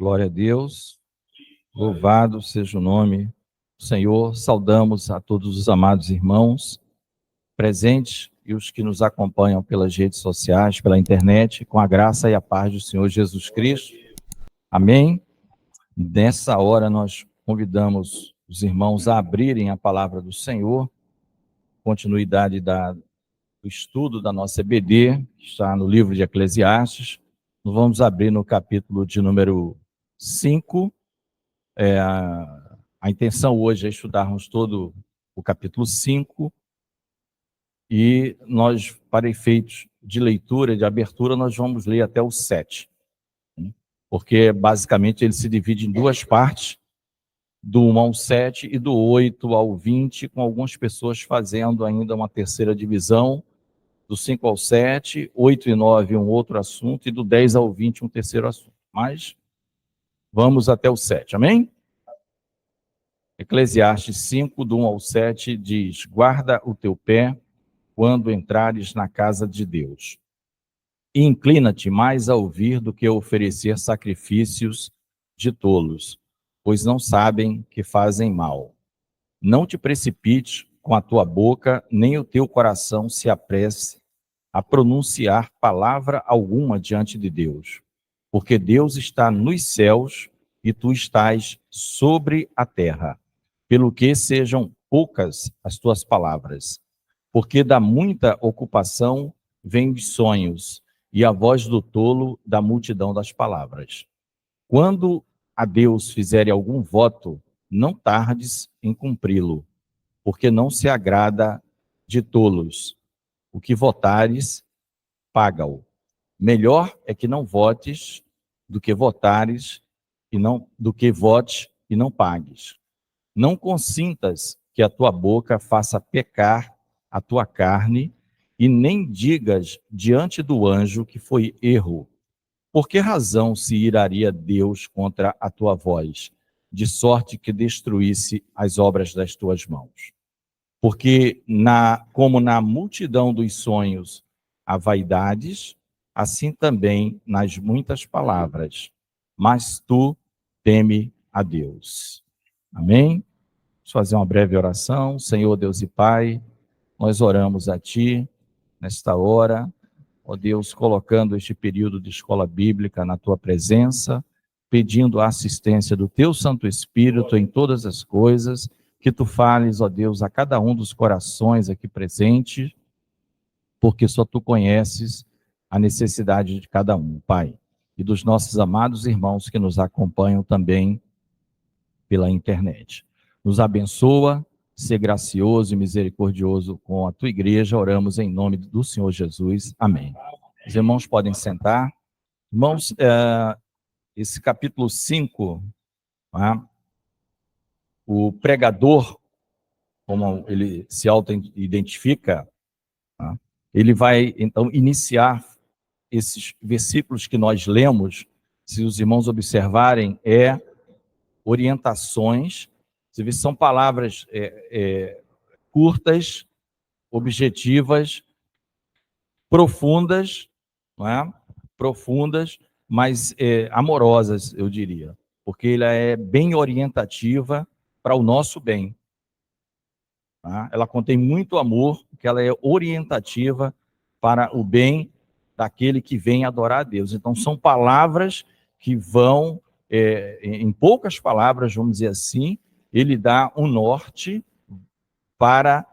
Glória a Deus, louvado seja o nome do Senhor. Saudamos a todos os amados irmãos presentes e os que nos acompanham pelas redes sociais, pela internet, com a graça e a paz do Senhor Jesus Cristo. Amém? Nessa hora nós convidamos os irmãos a abrirem a palavra do Senhor, continuidade do estudo da nossa EBD, que está no livro de Eclesiastes. Nós vamos abrir no capítulo de número 5. A intenção hoje é estudarmos todo o capítulo 5 e nós, para efeitos de leitura, de abertura, nós vamos ler até o 7, porque basicamente ele se divide em duas partes, do 1 ao 7 e do 8 ao 20, com algumas pessoas fazendo ainda uma terceira divisão, do 5 ao 7, 8 e 9 um outro assunto, e do 10 ao 20 um terceiro assunto. Mas vamos até o 7, amém? Eclesiastes 5, do 1 ao 7, diz: guarda o teu pé quando entrares na casa de Deus. E inclina-te mais a ouvir do que a oferecer sacrifícios de tolos, pois não sabem que fazem mal. Não te precipites com a tua boca, nem o teu coração se apresse a pronunciar palavra alguma diante de Deus, porque Deus está nos céus e tu estás sobre a terra. Pelo que sejam poucas as tuas palavras, porque da muita ocupação vem de sonhos, e a voz do tolo da multidão das palavras. Quando a Deus fizere algum voto, não tardes em cumpri-lo, porque não se agrada de tolos. O que votares, paga-o. Melhor é que não votes do que votares do que votes e não pagues. Não consintas que a tua boca faça pecar a tua carne, e nem digas diante do anjo que foi erro. Por que razão se iraria Deus contra a tua voz, de sorte que destruísse as obras das tuas mãos? Porque como na multidão dos sonhos há vaidades, assim também nas muitas palavras. Mas tu teme a Deus. Amém? Vamos fazer uma breve oração. Senhor Deus e Pai, nós oramos a Ti nesta hora, ó Deus, colocando este período de escola bíblica na Tua presença, pedindo a assistência do Teu Santo Espírito em todas as coisas, que Tu fales, ó Deus, a cada um dos corações aqui presentes, porque só Tu conheces a necessidade de cada um, Pai, e dos nossos amados irmãos que nos acompanham também pela internet. Nos abençoa, ser gracioso e misericordioso com a Tua igreja, oramos em nome do Senhor Jesus. Amém. Os irmãos podem sentar. Irmãos, esse capítulo 5, o pregador, como ele se auto-identifica, ele vai, então, iniciar esses versículos que nós lemos, se os irmãos observarem, orientações. Você vê, são palavras curtas, objetivas, profundas, não é? Profundas, mas amorosas, eu diria, porque ela é bem orientativa para o nosso bem. Tá? Ela contém muito amor, porque ela é orientativa para o bem daquele que vem adorar a Deus. Então, são palavras que vão, em poucas palavras, vamos dizer assim, ele dá um norte para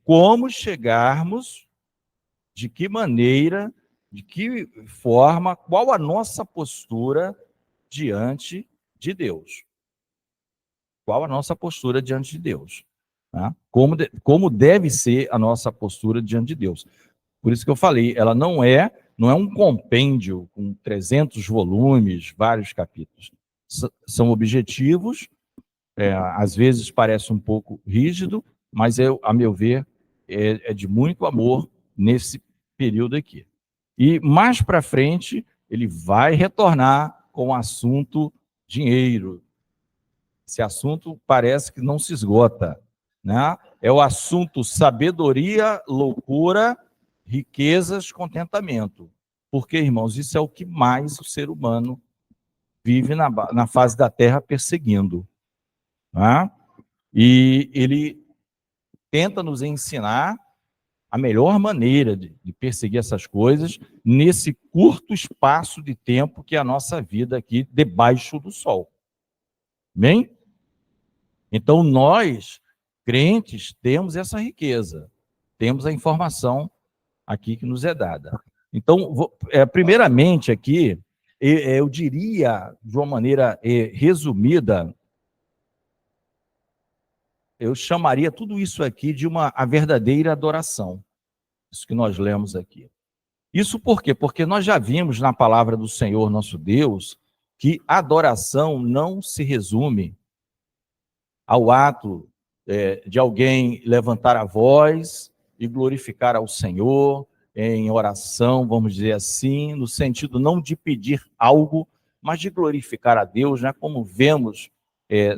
como chegarmos, de que maneira, de que forma, qual a nossa postura diante de Deus. Qual a nossa postura diante de Deus. Tá? Como deve ser a nossa postura diante de Deus. Por isso que eu falei, ela não é um compêndio com 300 volumes, vários capítulos. São objetivos, às vezes parece um pouco rígido, mas, a meu ver, é de muito amor nesse período aqui. E mais para frente, ele vai retornar com o assunto dinheiro. Esse assunto parece que não se esgota, né? É o assunto sabedoria, loucura, riquezas, contentamento. Porque, irmãos, isso é o que mais o ser humano vive na face da terra perseguindo. Tá? E ele tenta nos ensinar a melhor maneira de perseguir essas coisas nesse curto espaço de tempo que é a nossa vida aqui debaixo do sol. Bem? Então, nós, crentes, temos essa riqueza, temos a informação aqui que nos é dada. Então, primeiramente aqui, eu diria, de uma maneira resumida, eu chamaria tudo isso aqui de a verdadeira adoração, isso que nós lemos aqui. Isso por quê? Porque nós já vimos na palavra do Senhor nosso Deus que adoração não se resume ao ato de alguém levantar a voz e glorificar ao Senhor em oração, vamos dizer assim, no sentido não de pedir algo, mas de glorificar a Deus, né, como vemos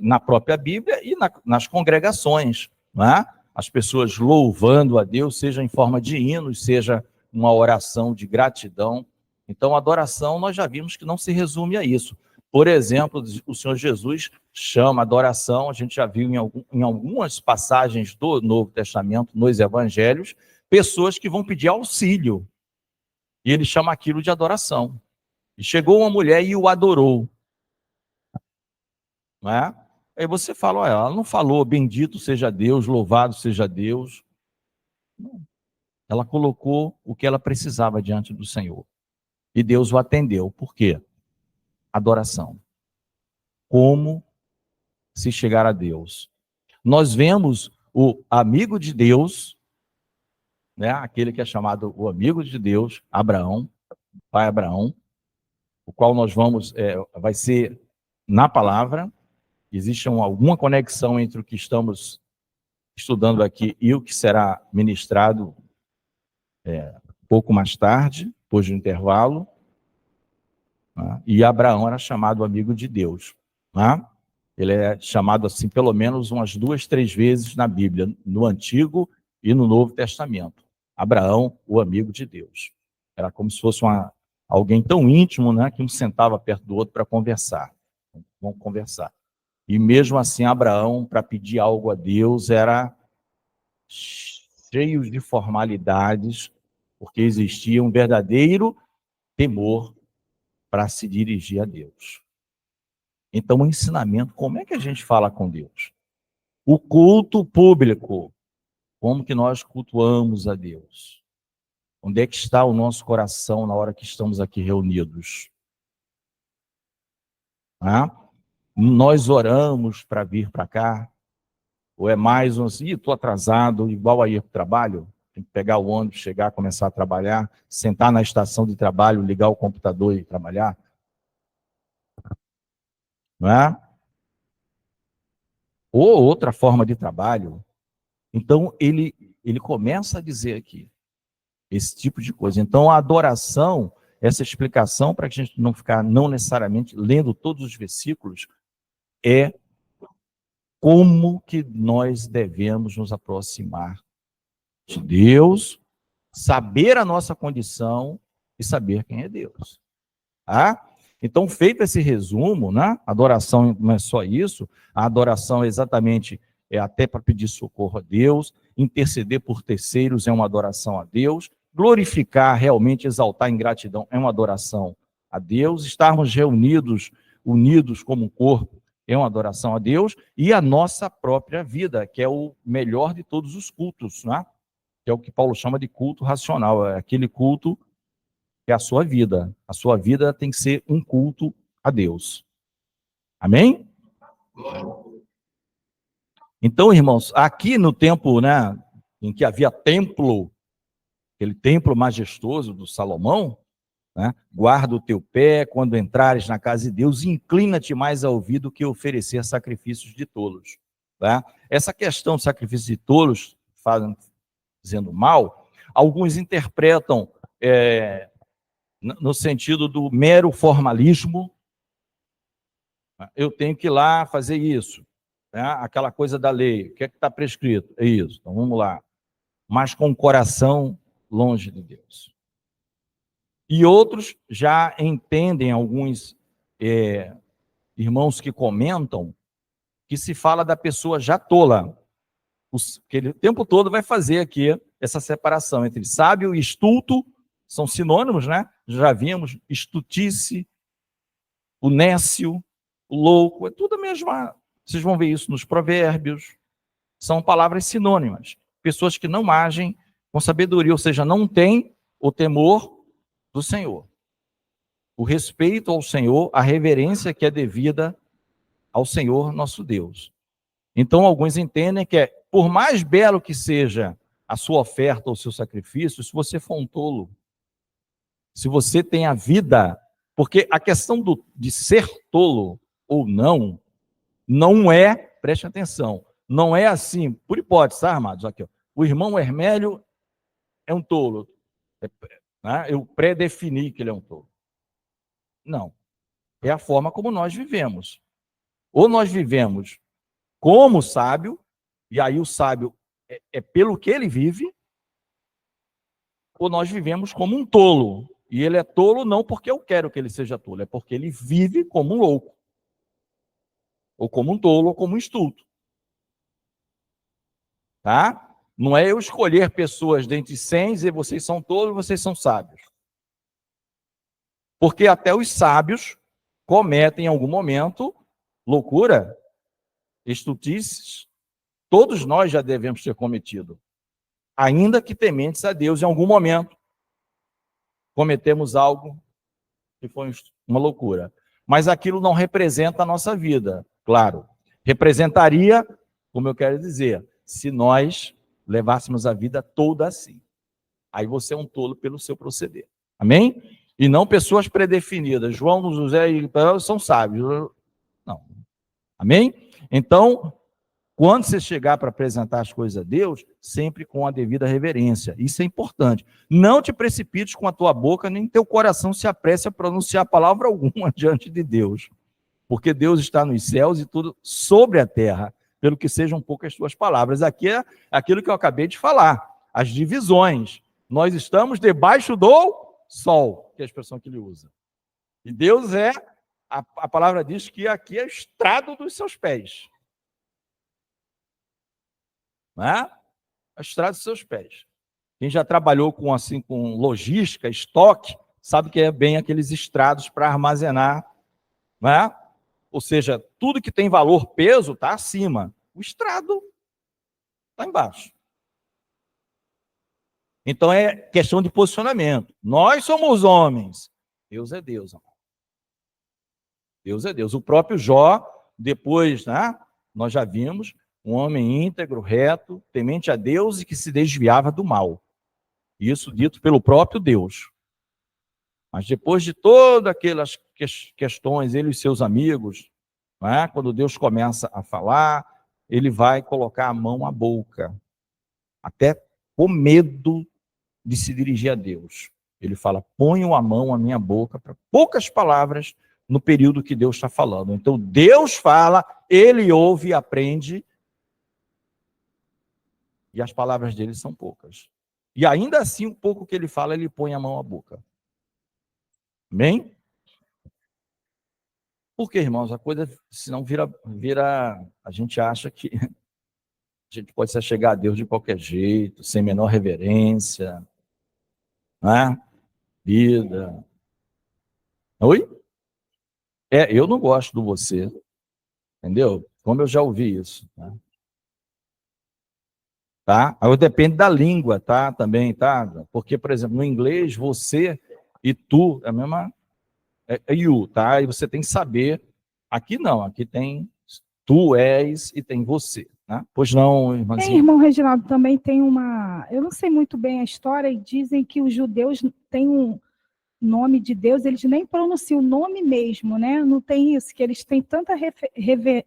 na própria Bíblia e nas congregações, né? As pessoas louvando a Deus, seja em forma de hinos, seja uma oração de gratidão. Então, a adoração, nós já vimos que não se resume a isso. Por exemplo, o Senhor Jesus chama adoração, a gente já viu em algumas passagens do Novo Testamento, nos Evangelhos, pessoas que vão pedir auxílio. E ele chama aquilo de adoração. E chegou uma mulher e o adorou. Não é? Aí você fala, olha, ela não falou bendito seja Deus, louvado seja Deus. Não. Ela colocou o que ela precisava diante do Senhor. E Deus o atendeu. Por quê? Adoração. Como se chegar a Deus? Nós vemos o amigo de Deus, né? Aquele que é chamado o amigo de Deus, Abraão, pai Abraão, o qual nós vai ser na palavra. Existe alguma conexão entre o que estamos estudando aqui e o que será ministrado pouco mais tarde, depois do intervalo. Né? E Abraão era chamado amigo de Deus. Né? Ele é chamado assim pelo menos umas 2, 3 vezes na Bíblia, no Antigo e no Novo Testamento. Abraão, o amigo de Deus. Era como se fosse alguém tão íntimo, né, que um sentava perto do outro para conversar. Vamos conversar. E mesmo assim, Abraão, para pedir algo a Deus, era cheio de formalidades, porque existia um verdadeiro temor para se dirigir a Deus. Então, o ensinamento, como é que a gente fala com Deus? O culto público, como que nós cultuamos a Deus? Onde é que está o nosso coração na hora que estamos aqui reunidos? Nós oramos para vir para cá? Ou é mais assim, estou atrasado, igual a ir para o trabalho, tem que pegar o ônibus, chegar, começar a trabalhar, sentar na estação de trabalho, ligar o computador e trabalhar? Não é? Ou outra forma de trabalho. Então, ele começa a dizer aqui, esse tipo de coisa. Então, a adoração, essa explicação, para que a gente não ficar, não necessariamente, lendo todos os versículos, é como que nós devemos nos aproximar de Deus, saber a nossa condição e saber quem é Deus. Tá? Então, feito esse resumo, né? Adoração não é só isso, a adoração é exatamente até para pedir socorro a Deus, interceder por terceiros é uma adoração a Deus, glorificar, realmente exaltar em gratidão é uma adoração a Deus, estarmos reunidos, unidos como um corpo, é uma adoração a Deus, e a nossa própria vida, que é o melhor de todos os cultos, né? Que é o que Paulo chama de culto racional, é aquele culto que é a sua vida. A sua vida tem que ser um culto a Deus. Amém? Então, irmãos, aqui no tempo, né, em que havia templo, aquele templo majestoso do Salomão, né, guarda o teu pé quando entrares na casa de Deus, inclina-te mais a ouvir do que oferecer sacrifícios de tolos. Tá? Essa questão de sacrifício de tolos, dizendo mal, alguns interpretam no sentido do mero formalismo. Eu tenho que ir lá fazer isso, né? Aquela coisa da lei, o que é que está prescrito? É isso, então vamos lá. Mas com o coração longe de Deus. E outros já entendem, alguns irmãos que comentam que se fala da pessoa já tola. Que ele o tempo todo vai fazer aqui essa separação entre sábio e estulto, são sinônimos, né? Já vimos, estultice, o nécio, o louco, é tudo a mesma. Vocês vão ver isso nos provérbios. São palavras sinônimas. Pessoas que não agem com sabedoria, ou seja, não têm o temor do Senhor. O respeito ao Senhor, a reverência que é devida ao Senhor nosso Deus. Então, alguns entendem que por mais belo que seja a sua oferta ou o seu sacrifício, se você for um tolo, se você tem a vida, porque a questão de ser tolo ou não é, preste atenção, não é assim, por hipótese, tá, amados? Aqui, ó, o irmão Hermélio é um tolo. Né? Eu predefini que ele é um tolo. Não. É a forma como nós vivemos. Ou nós vivemos como sábio, e aí o sábio é pelo que ele vive, ou nós vivemos como um tolo. E ele é tolo não porque eu quero que ele seja tolo, é porque ele vive como um louco. Ou como um tolo, ou como um estulto. Tá? Não é eu escolher pessoas dentre 100 e dizer vocês são tolos, vocês são sábios. Porque até os sábios cometem em algum momento loucura, estultices. Todos nós já devemos ter cometido. Ainda que tementes a Deus, em algum momento cometemos algo que foi uma loucura. Mas aquilo não representa a nossa vida, claro. Representaria, como eu quero dizer, se nós levássemos a vida toda assim. Aí você é um tolo pelo seu proceder. Amém? E não pessoas predefinidas. João, José e são sábios. Não. Amém? Então, quando você chegar para apresentar as coisas a Deus, sempre com a devida reverência. Isso é importante. Não te precipites com a tua boca, nem teu coração se apresse a pronunciar palavra alguma diante de Deus. Porque Deus está nos céus e tudo sobre a terra, pelo que sejam poucas tuas palavras. Aqui é aquilo que eu acabei de falar, as divisões. Nós estamos debaixo do sol, que é a expressão que ele usa. E Deus a palavra diz que aqui é o estrado dos seus pés. Né? A estrada dos seus pés. Quem já trabalhou com logística, estoque, sabe que é bem aqueles estrados para armazenar, né? Ou seja, tudo que tem valor, peso, está acima. O estrado está embaixo. Então é questão de posicionamento. Nós somos homens. Deus é Deus. Deus é Deus. O próprio Jó, depois, né, nós já vimos, um homem íntegro, reto, temente a Deus e que se desviava do mal. Isso dito pelo próprio Deus. Mas depois de todas aquelas questões, ele e seus amigos, né, quando Deus começa a falar, ele vai colocar a mão à boca, até com medo de se dirigir a Deus. Ele fala, ponho a mão à minha boca, para poucas palavras, no período que Deus está falando. Então, Deus fala, ele ouve e aprende, e as palavras dele são poucas. E ainda assim, o pouco que ele fala, ele põe a mão à boca. Amém? Porque, irmãos, a coisa, senão vira, a gente acha que a gente pode se chegar a Deus de qualquer jeito, sem menor reverência, né? Vida. Oi? Eu não gosto do você, entendeu? Como eu já ouvi isso, né? Tá? Aí depende da língua, tá? Também, tá? Porque, por exemplo, no inglês, você e tu, é a mesma, you, tá? E você tem que saber. Aqui não, aqui tem tu és e tem você, né? Pois não, irmãzinha? Irmão Reginaldo, também tem uma... Eu não sei muito bem a história, e dizem que os judeus têm um nome de Deus, eles nem pronunciam o nome mesmo, né? Não tem isso, que eles têm tanta reverência.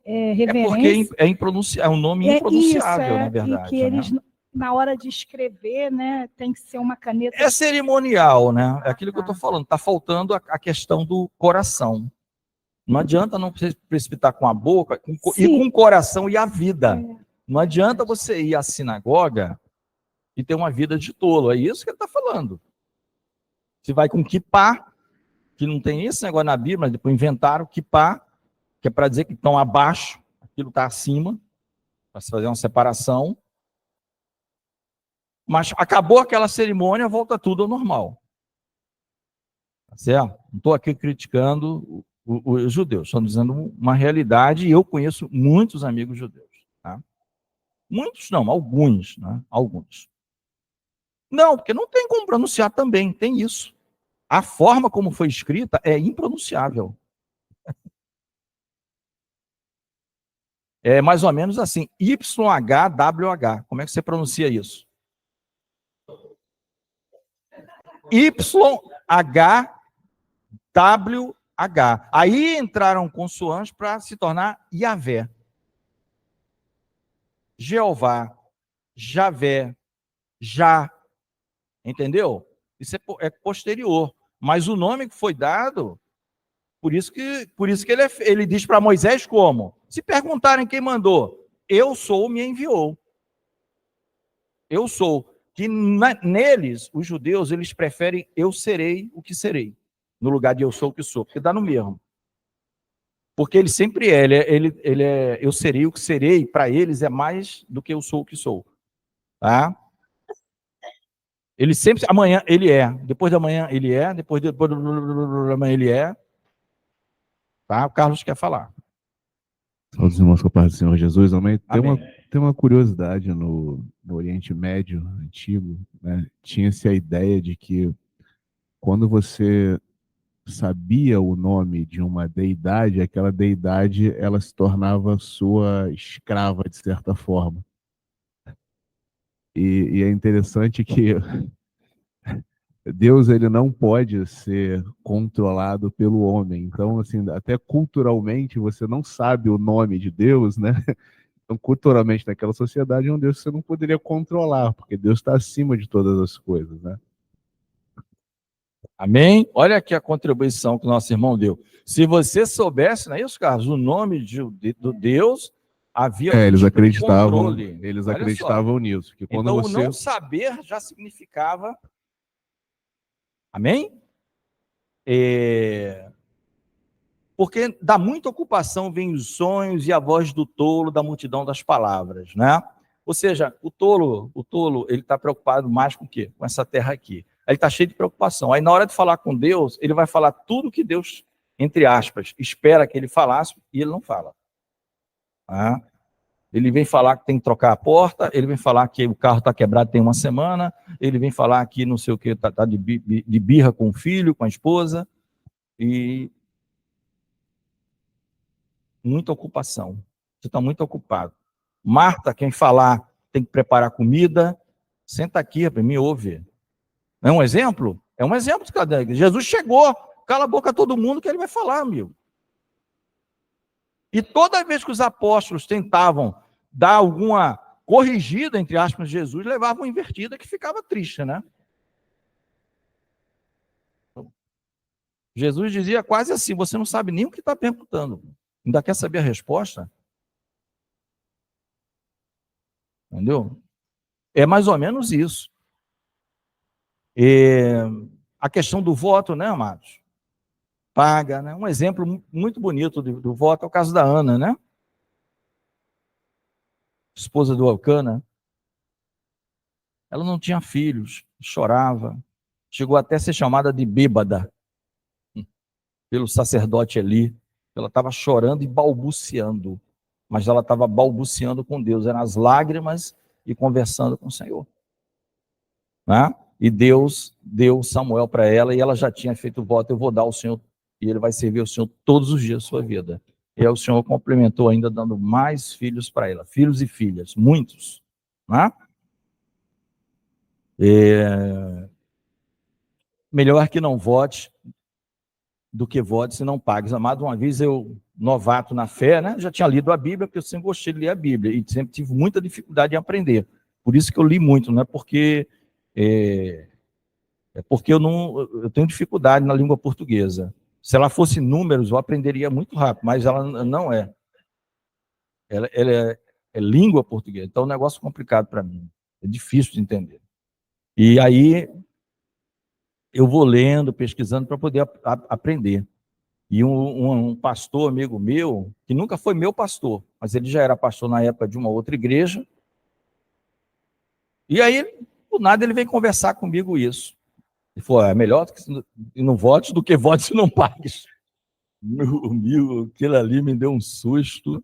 Porque é um nome impronunciável, na verdade. E que eles, na hora de escrever, né, tem que ser uma caneta... É cerimonial, né? É aquilo que eu estou falando. Está faltando a questão do coração. Não adianta não precipitar com a boca e com o coração e a vida. Não adianta você ir à sinagoga e ter uma vida de tolo. É isso que ele está falando. Você vai com kippá, que não tem esse negócio na Bíblia, mas depois inventaram kippá, que é para dizer que estão abaixo, aquilo está acima, para se fazer uma separação. Mas acabou aquela cerimônia, volta tudo ao normal. Tá certo? Não estou aqui criticando os judeus, estou dizendo uma realidade, e eu conheço muitos amigos judeus. Tá? Muitos não, alguns, né? Alguns. Não, porque não tem como pronunciar também, tem isso. A forma como foi escrita é impronunciável. É mais ou menos assim, YHWH. Como é que você pronuncia isso? YHWH. Aí entraram consoantes para se tornar Yahvé. Jeová, Javé, Já. Entendeu? Isso é posterior. Mas o nome que foi dado, por isso que ele diz para Moisés como? Se perguntarem quem mandou, eu sou, me enviou. Eu sou. Que neles, os judeus, eles preferem eu serei o que serei, no lugar de eu sou o que sou, porque dá no mesmo. Porque ele sempre é, ele é eu serei o que serei, para eles é mais do que eu sou o que sou. Tá? Ele sempre, amanhã ele é, depois da manhã ele é, depois da manhã ele é. Tá? O Carlos quer falar. Todos os irmãos com a paz do Senhor Jesus, amém. Amém. Tem uma curiosidade no Oriente Médio antigo, né? Tinha-se a ideia de que quando você sabia o nome de uma deidade, aquela deidade ela se tornava sua escrava de certa forma. E é interessante que Deus ele não pode ser controlado pelo homem. Então, assim, até culturalmente você não sabe o nome de Deus, né? Então, culturalmente naquela sociedade é um Deus que você não poderia controlar, porque Deus está acima de todas as coisas, né? Amém? Olha aqui a contribuição que o nosso irmão deu. Se você soubesse, não é isso, Carlos? O nome do Deus havia eles tipo de acreditavam, controle. eles Olha acreditavam só. nisso, que quando Então, o você não saber já significava. Amém? Porque dá muita ocupação, vem os sonhos e a voz do tolo da multidão das palavras, né? Ou seja, o tolo, ele está preocupado mais com o quê? Com essa terra aqui. Aí ele está cheio de preocupação. Aí na hora de falar com Deus, ele vai falar tudo que Deus, entre aspas, espera que ele falasse e ele não fala. Tá? Ele vem falar que tem que trocar a porta, ele vem falar que o carro está quebrado tem uma semana, ele vem falar que não sei o que, está de birra com o filho, com a esposa, e muita ocupação. Você está muito ocupado. Marta, quem falar, tem que preparar comida, senta aqui, me ouve. Não é um exemplo? É um exemplo. Jesus chegou, cala a boca a todo mundo que ele vai falar, amigo. E toda vez que os apóstolos tentavam dar alguma corrigida, entre aspas, Jesus, levavam invertida que ficava triste, né? Jesus dizia quase assim, você não sabe nem o que está perguntando. Ainda quer saber a resposta? Entendeu? É mais ou menos isso. A questão do voto, né, amados? Paga, né? Um exemplo muito bonito do voto é o caso da Ana, né? Esposa do Elcana. Ela não tinha filhos, chorava, chegou até a ser chamada de bêbada pelo sacerdote Eli. Ela estava chorando e balbuciando, mas ela estava balbuciando com Deus, eram as lágrimas e conversando com o Senhor. Né? E Deus deu Samuel para ela e ela já tinha feito o voto, eu vou dar ao Senhor, e ele vai servir ao Senhor todos os dias da sua vida. E aí o Senhor complementou ainda dando mais filhos para ela, filhos e filhas, muitos. Né? Melhor que não vote do que vote se não pague. Amado, uma vez eu, novato na fé, né, já tinha lido a Bíblia, porque eu sempre gostei de ler a Bíblia, e sempre tive muita dificuldade em aprender. Por isso que eu li muito, não é porque... É porque eu tenho dificuldade na língua portuguesa. Se ela fosse números, eu aprenderia muito rápido, mas ela não é. Ela é língua portuguesa, então é um negócio complicado para mim. É difícil de entender. E aí eu vou lendo, pesquisando para poder aprender. E um pastor amigo meu, que nunca foi meu pastor, mas ele já era pastor na época de uma outra igreja, e aí, do nada, ele veio conversar comigo isso. Ele falou, é melhor que não votes do que votes e não pagues. Meu, aquilo ali me deu um susto,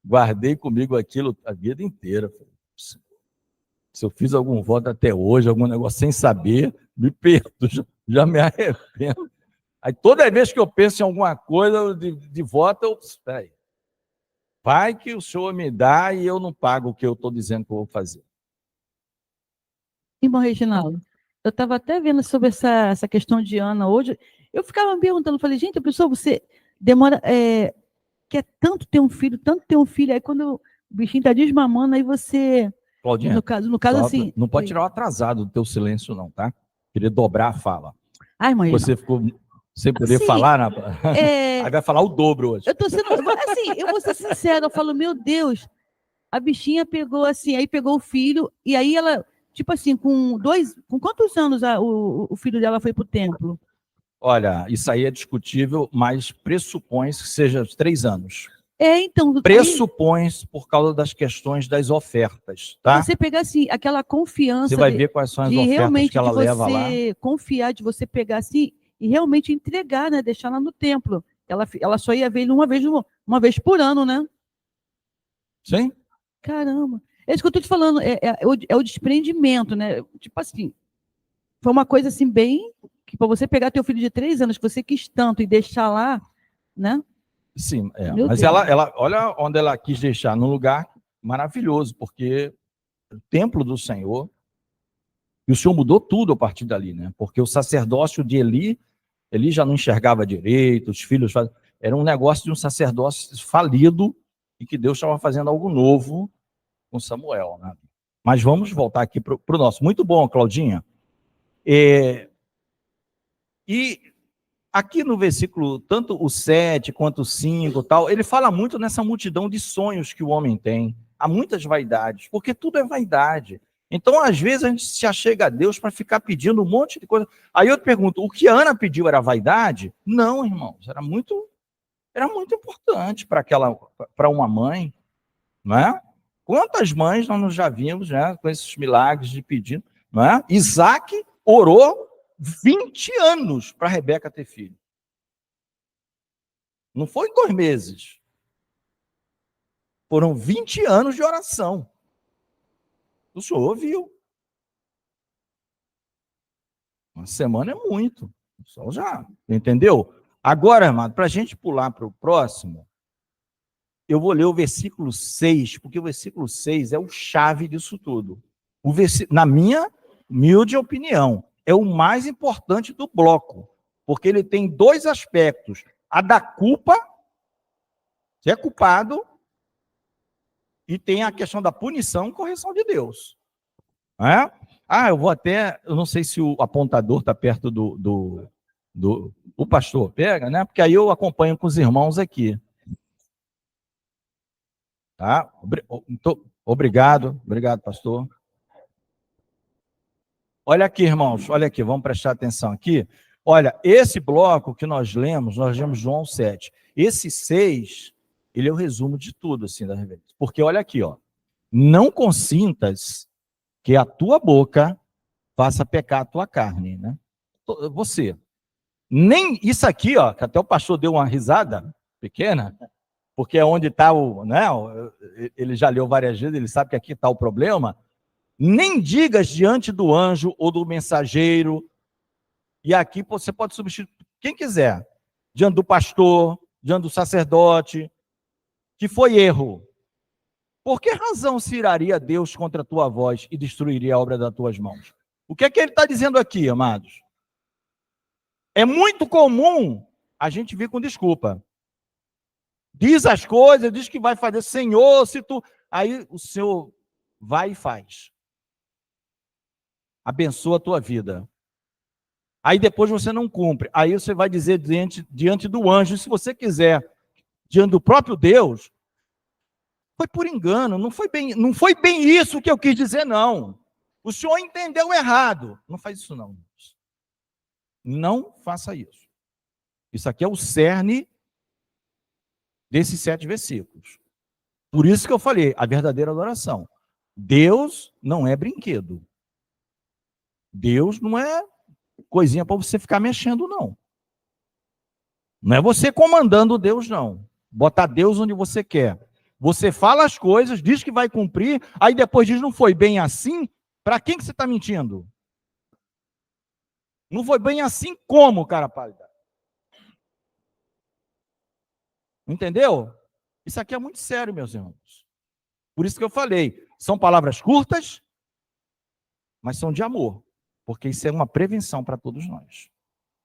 guardei comigo aquilo a vida inteira. Se eu fiz algum voto até hoje, algum negócio sem saber, me perdo, já me arrependo. Aí toda vez que eu penso em alguma coisa de voto, eu peraí, vai que o senhor me dá e eu não pago o que eu estou dizendo que eu vou fazer. Irmão Reginaldo, eu estava até vendo sobre essa questão de Ana hoje. Eu ficava me perguntando, falei, gente, a pessoa, você demora, quer tanto ter um filho, aí quando o bichinho está desmamando, aí você... Claudinha, no caso assim... não pode tirar o atrasado do teu silêncio não, tá? Queria dobrar a fala. Ai, irmão Você ficou sem poder assim, falar, aí vai falar o dobro hoje. Eu tô sendo, assim, eu vou ser sincera, eu falo, meu Deus, a bichinha pegou assim, aí pegou o filho, e aí ela, tipo assim, com quantos anos o filho dela foi pro templo? Olha, isso aí é discutível, mas pressupõe-se que seja 3 anos. Então... Pressupõe-se por causa das questões das ofertas, tá? Você pegar assim, aquela confiança... Você vai ver quais são as de ofertas realmente que ela de leva lá. você confiar, de você pegar assim, e realmente entregar, né? Deixar lá no templo. Ela só ia ver ele uma vez por ano, né? Sim. Caramba. É isso que eu estou te falando, é o desprendimento, né? Tipo assim, foi uma coisa assim bem... que para você pegar teu filho de 3 anos, que você quis tanto, e deixar lá, né? Sim, Deus. mas ela, olha onde ela quis deixar, num lugar maravilhoso, porque o templo do Senhor, e o Senhor mudou tudo a partir dali, né? Porque o sacerdócio de Eli já não enxergava direito, os filhos... Era um negócio de um sacerdócio falido, e que Deus estava fazendo algo novo com Samuel, né? Mas vamos voltar aqui para o nosso. Muito bom, Claudinha. E aqui no versículo, tanto o 7 quanto o 5, tal, ele fala muito nessa multidão de sonhos que o homem tem. Há muitas vaidades, porque tudo é vaidade. Então, às vezes, a gente se achega a Deus para ficar pedindo um monte de coisa. Aí eu te pergunto, o que a Ana pediu era vaidade? Não, irmãos, era muito importante para uma mãe, não é? Quantas mães nós já vimos, né, com esses milagres de pedido, não é? Isaac orou 20 anos para Rebeca ter filho. Não foi 2 meses. Foram 20 anos de oração. O senhor ouviu. Uma semana é muito. O senhor já entendeu? Agora, amado, para a gente pular para o próximo, eu vou ler o versículo 6, porque o versículo 6 é o chave disso tudo. Na minha humilde opinião, é o mais importante do bloco, porque ele tem 2 aspectos. A da culpa, você é culpado, e tem a questão da punição e correção de Deus. Eu não sei se o apontador está perto do pastor, pega, né? Porque aí eu acompanho com os irmãos aqui. Tá? Obrigado, pastor. Olha aqui, irmãos, olha aqui, vamos prestar atenção aqui. Olha, esse bloco que nós lemos João 7. Esse 6, ele é o resumo de tudo, assim, da revelação. Porque olha aqui, ó. Não consintas que a tua boca faça pecar a tua carne, né? Você. Nem isso aqui, ó, que até o pastor deu uma risada pequena, porque é onde está né? Ele já leu várias vezes, ele sabe que aqui está o problema. Nem digas diante do anjo ou do mensageiro, e aqui você pode substituir quem quiser, diante do pastor, diante do sacerdote, que foi erro. Por que razão se iraria Deus contra a tua voz e destruiria a obra das tuas mãos? O que é que ele está dizendo aqui, amados? É muito comum a gente vir com desculpa. Diz as coisas, diz que vai fazer, Senhor, se tu... Aí o Senhor vai e faz. Abençoa a tua vida. Aí depois você não cumpre. Aí você vai dizer diante do anjo, se você quiser, diante do próprio Deus, foi por engano, não foi bem isso que eu quis dizer, não. O senhor entendeu errado. Não faz isso, não. Não faça isso. Isso aqui é o cerne desses 7 versículos. Por isso que eu falei, a verdadeira adoração. Deus não é brinquedo. Deus não é coisinha para você ficar mexendo, não. Não é você comandando Deus, não. Botar Deus onde você quer. Você fala as coisas, diz que vai cumprir, aí depois diz, não foi bem assim. Para quem que você está mentindo? Não foi bem assim como, cara pálida? Entendeu? Isso aqui é muito sério, meus irmãos. Por isso que eu falei, são palavras curtas, mas são de amor, porque isso é uma prevenção para todos nós.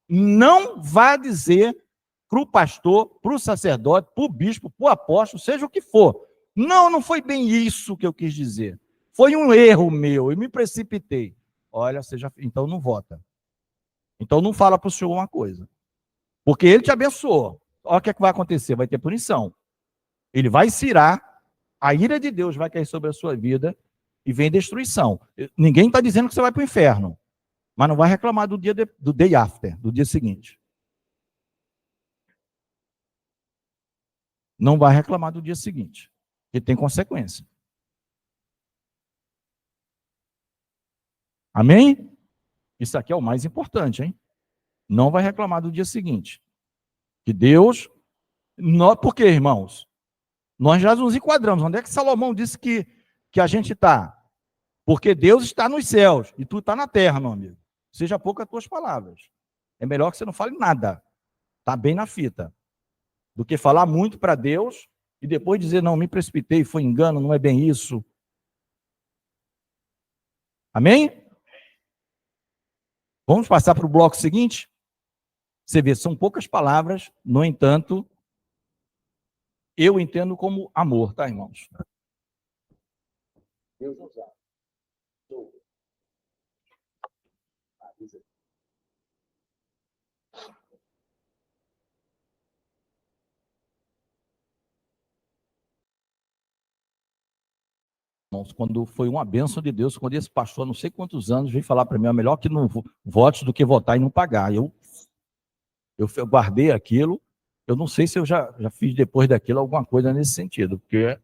Não vá dizer para o pastor, para o sacerdote, para o bispo, para o apóstolo, seja o que for. Não, não foi bem isso que eu quis dizer. Foi um erro meu, eu me precipitei. Olha, então não vota. Então não fala para o senhor uma coisa. Porque ele te abençoou. Olha o que, é que vai acontecer, vai ter punição. Ele vai cirar, a ira de Deus vai cair sobre a sua vida e vem destruição. Ninguém está dizendo que você vai para o inferno, mas não vai reclamar do day after, do dia seguinte. Não vai reclamar do dia seguinte, que tem consequência. Amém? Isso aqui é o mais importante, hein? Não vai reclamar do dia seguinte. Que Deus... Por quê, irmãos? Nós já nos enquadramos. Onde é que Salomão disse que a gente está? Porque Deus está nos céus e tu está na terra, meu amigo. Seja pouco as tuas palavras. É melhor que você não fale nada. Está bem na fita. Do que falar muito para Deus e depois dizer, não, me precipitei, foi engano, não é bem isso. Amém? Vamos passar para o bloco seguinte? Você vê, são poucas palavras, no entanto, eu entendo como amor, tá, irmãos? Deus nos ama. Quando foi uma bênção de Deus, quando esse pastor, não sei quantos anos, veio falar para mim, é melhor que não vote do que votar e não pagar. Eu guardei aquilo, eu não sei se eu já fiz depois daquilo alguma coisa nesse sentido, porque...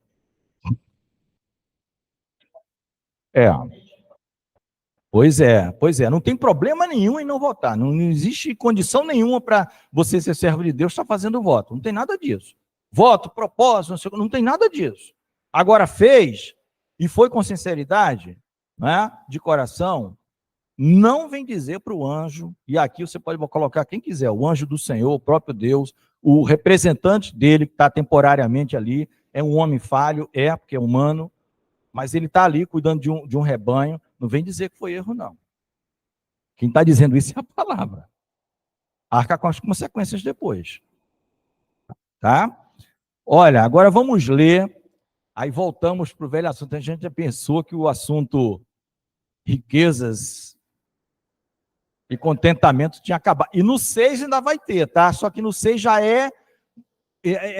Pois é, não tem problema nenhum em não votar, não existe condição nenhuma para você ser servo de Deus estar fazendo voto, não tem nada disso. Voto, propósito, não tem nada disso. Agora fez, e foi com sinceridade, né, de coração, não vem dizer para o anjo, e aqui você pode colocar quem quiser, o anjo do Senhor, o próprio Deus, o representante dele que está temporariamente ali, é um homem falho, porque é humano, mas ele está ali cuidando de um rebanho, não vem dizer que foi erro, não. Quem está dizendo isso é a palavra. Arca com as consequências depois. Tá? Olha, agora vamos ler, aí voltamos para o velho assunto. A gente já pensou que o assunto riquezas e contentamento tinha acabado. E no 6 ainda vai ter, tá? Só que no 6 já é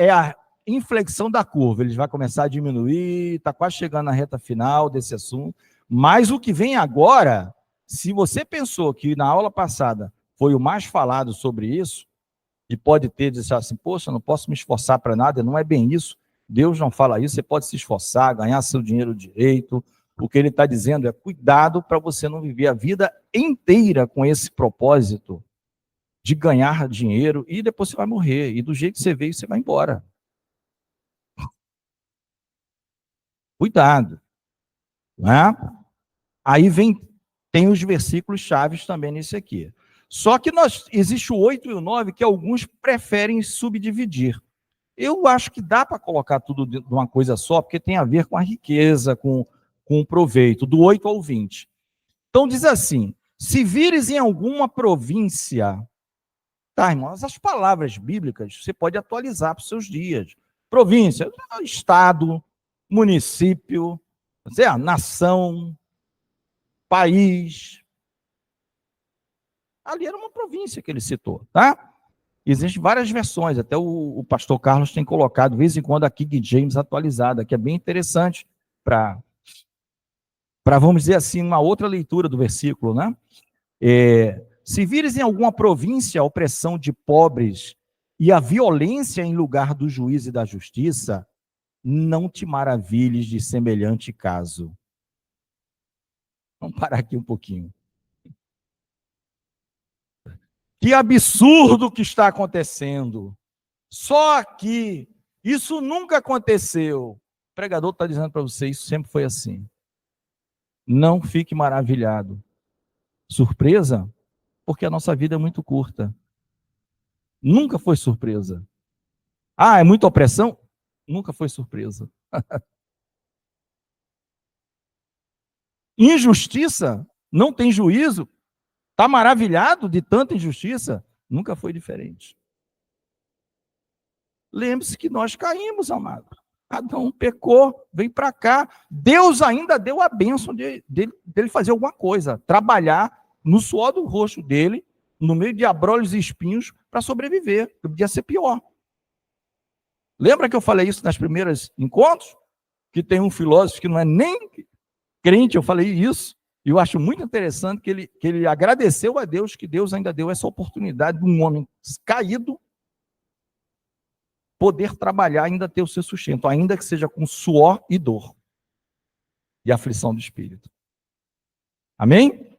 a inflexão da curva. Ele vai começar a diminuir, está quase chegando na reta final desse assunto. Mas o que vem agora, se você pensou que na aula passada foi o mais falado sobre isso, e pode ter dito assim, poxa, eu não posso me esforçar para nada, não é bem isso. Deus não fala isso, você pode se esforçar, ganhar seu dinheiro direito. O que ele está dizendo é cuidado para você não viver a vida inteira com esse propósito de ganhar dinheiro e depois você vai morrer. E do jeito que você veio, você vai embora. Cuidado. Né? Aí tem os versículos chaves também nesse aqui. Só que existe o 8 e o 9 que alguns preferem subdividir. Eu acho que dá para colocar tudo de uma coisa só, porque tem a ver com a riqueza, com o proveito, do 8 ao 20. Então diz assim, se vires em alguma província, tá, irmãos, as palavras bíblicas você pode atualizar para os seus dias. Província, estado, município, nação, país. Ali era uma província que ele citou, tá? Existem várias versões, até o pastor Carlos tem colocado, de vez em quando, a King James atualizada, que é bem interessante para, vamos dizer assim, uma outra leitura do versículo, né? se vires em alguma província a opressão de pobres e a violência em lugar do juízo e da justiça, não te maravilhes de semelhante caso. Vamos parar aqui um pouquinho. Que absurdo que está acontecendo. Só aqui. Isso nunca aconteceu. O pregador está dizendo para você, isso sempre foi assim. Não fique maravilhado. Surpresa? Porque a nossa vida é muito curta. Nunca foi surpresa. Ah, é muita opressão? Nunca foi surpresa. Injustiça? Não tem juízo? Está maravilhado de tanta injustiça? Nunca foi diferente. Lembre-se que nós caímos, amado. Cada um pecou, veio para cá. Deus ainda deu a bênção dele fazer alguma coisa, trabalhar no suor do rosto dele, no meio de abrolhos e espinhos, para sobreviver. Podia ser pior. Lembra que eu falei isso nas primeiras encontros? Que tem um filósofo que não é nem crente, eu falei isso. E eu acho muito interessante que ele agradeceu a Deus que Deus ainda deu essa oportunidade de um homem caído poder trabalhar, ainda ter o seu sustento, ainda que seja com suor e dor e aflição do espírito. Amém?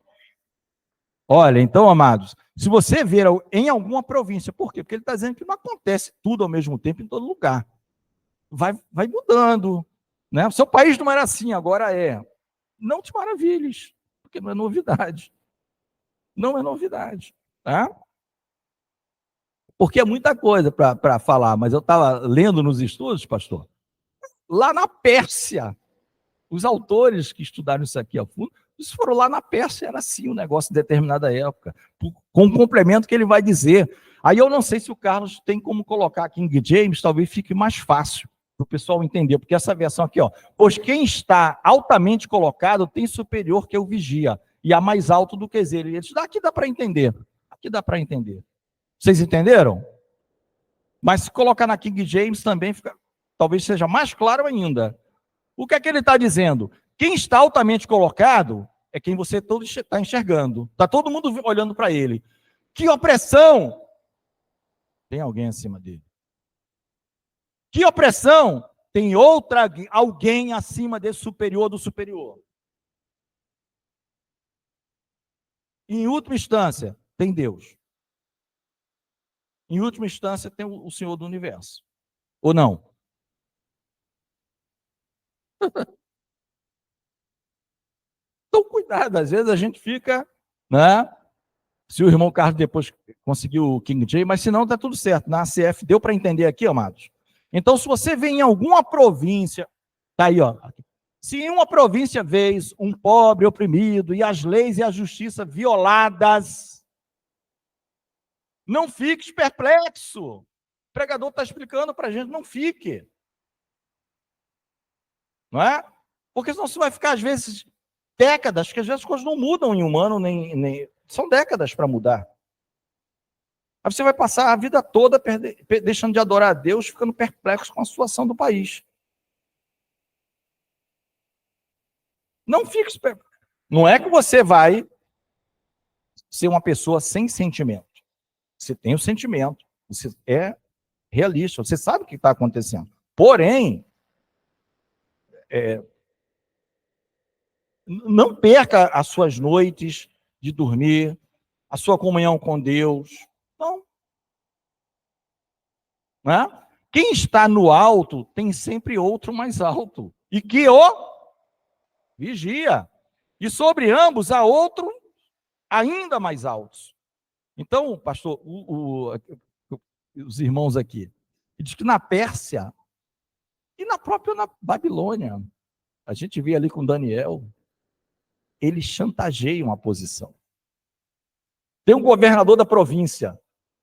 Olha, então, amados, se você ver em alguma província, por quê? Porque ele está dizendo que não acontece tudo ao mesmo tempo em todo lugar. Vai mudando. Né? O seu país não era assim, agora é. Não te maravilhes, porque não é novidade. Não é novidade. Tá? Porque é muita coisa para falar, mas eu estava lendo nos estudos, pastor, lá na Pérsia, os autores que estudaram isso aqui a fundo, eles foram lá na Pérsia, era assim um negócio em determinada época, com um complemento que ele vai dizer. Aí eu não sei se o Carlos tem como colocar King James, talvez fique mais fácil para o pessoal entender, porque essa versão aqui, ó, pois quem está altamente colocado tem superior que o vigia, e há mais alto do que ele. Aqui dá para entender, aqui dá para entender. Vocês entenderam? Mas se colocar na King James também fica, talvez seja mais claro ainda. O que é que ele está dizendo? Quem está altamente colocado é quem você todo está enxergando. Está todo mundo olhando para ele. Que opressão! Tem alguém acima dele. Que opressão! Tem alguém acima desse superior do superior. E, em última instância, tem Deus. Em última instância, tem o Senhor do Universo. Ou não? Então, cuidado. Às vezes a gente fica, né? Se o irmão Carlos depois conseguiu o King James, mas se não, está tudo certo. Na ACF deu para entender aqui, amados? Então, se você vê em alguma província, tá aí, ó. Se em uma província vês um pobre oprimido e as leis e a justiça violadas, não fiques perplexo. O pregador está explicando para a gente, não fique. Não é? Porque senão você vai ficar, às vezes, décadas, que às vezes as coisas não mudam em um ano, nem são décadas para mudar. Aí você vai passar a vida toda deixando de adorar a Deus, ficando perplexo com a situação do país. Não fique perplexo. Não é que você vai ser uma pessoa sem sentimento. Você tem o sentimento, você é realista, você sabe o que está acontecendo. Porém, não perca as suas noites de dormir, a sua comunhão com Deus. Não. Né? Quem está no alto tem sempre outro mais alto. E que o vigia. E sobre ambos há outro ainda mais altos. Então, pastor, os irmãos aqui, diz que na Pérsia e na própria Babilônia, a gente vê ali com Daniel, eles chantageiam a posição. Tem um governador da província,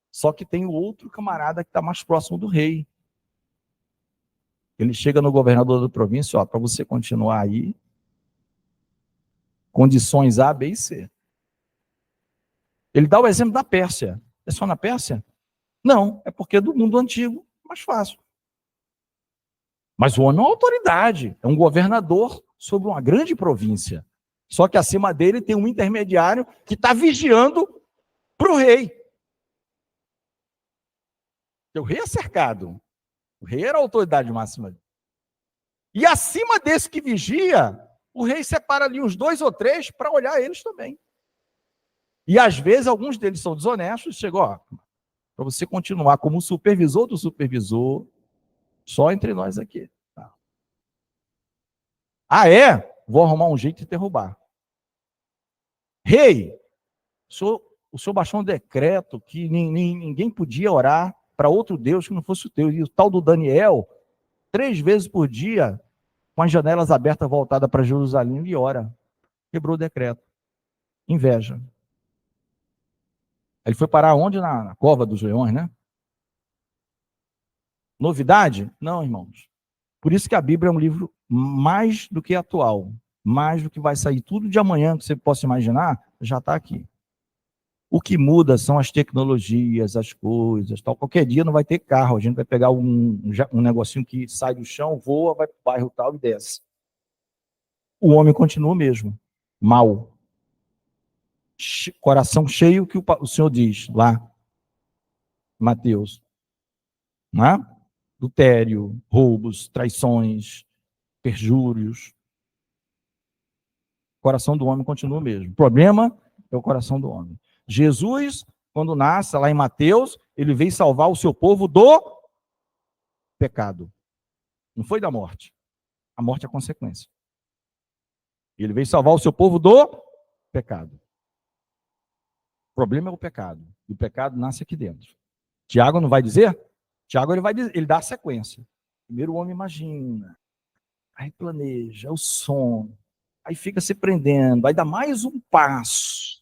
só que tem o outro camarada que está mais próximo do rei. Ele chega no governador da província, ó, para você continuar aí, condições A, B e C. Ele dá o exemplo da Pérsia. É só na Pérsia? Não, é porque é do mundo antigo, mais fácil. Mas o homem é uma autoridade, é um governador sobre uma grande província. Só que acima dele tem um intermediário que está vigiando para o rei. O rei é cercado. O rei era a autoridade máxima. E acima desse que vigia, o rei separa ali uns 2 ou 3 para olhar eles também. E às vezes alguns deles são desonestos, chegou, para você continuar como supervisor do supervisor, só entre nós aqui. Tá. Ah, é? Vou arrumar um jeito de derrubar. Rei, o senhor baixou um decreto que ninguém podia orar para outro Deus que não fosse o teu. E o tal do Daniel, 3 vezes por dia, com as janelas abertas voltadas para Jerusalém, ele ora. Quebrou o decreto. Inveja. Ele foi parar onde? Na cova dos leões, né? Novidade? Não, irmãos. Por isso que a Bíblia é um livro mais do que atual. Mais do que vai sair tudo de amanhã, que você possa imaginar, já está aqui. O que muda são as tecnologias, as coisas, tal. Qualquer dia não vai ter carro, a gente vai pegar um negocinho que sai do chão, voa, vai para o bairro tal e desce. O homem continua o mesmo, mau. Coração cheio, que o Senhor diz lá, Mateus. Né? Adultério, roubos, traições, perjúrios. O coração do homem continua o mesmo. O problema é o coração do homem. Jesus, quando nasce, lá em Mateus, ele veio salvar o seu povo do pecado. Não foi da morte. A morte é a consequência. Ele veio salvar o seu povo do pecado. O problema é o pecado. E o pecado nasce aqui dentro. Tiago não vai dizer? Tiago ele vai dizer, ele dá a sequência. Primeiro o homem imagina, aí planeja, o sono, aí fica se prendendo, aí dá mais um passo.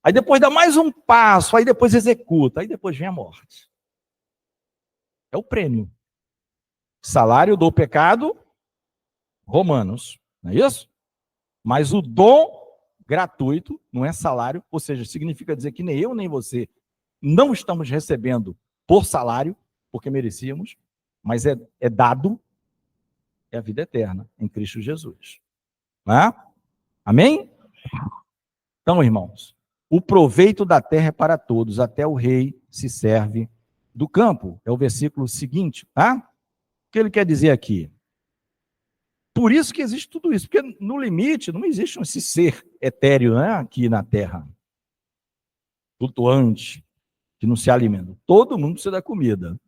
Aí depois dá mais um passo, aí depois executa, aí depois vem a morte. É o prêmio. Salário do pecado, Romanos, não é isso? Mas o dom gratuito não é salário, ou seja, significa dizer que nem eu nem você não estamos recebendo por salário, porque merecíamos, mas é dado, é a vida eterna em Cristo Jesus. Não é? Amém? Então, irmãos, o proveito da terra é para todos, até o rei se serve do campo. É o versículo seguinte, tá? O que ele quer dizer aqui? Por isso que existe tudo isso, porque no limite não existe esse ser etéreo, né, aqui na terra, flutuante, que não se alimenta. Todo mundo precisa da comida.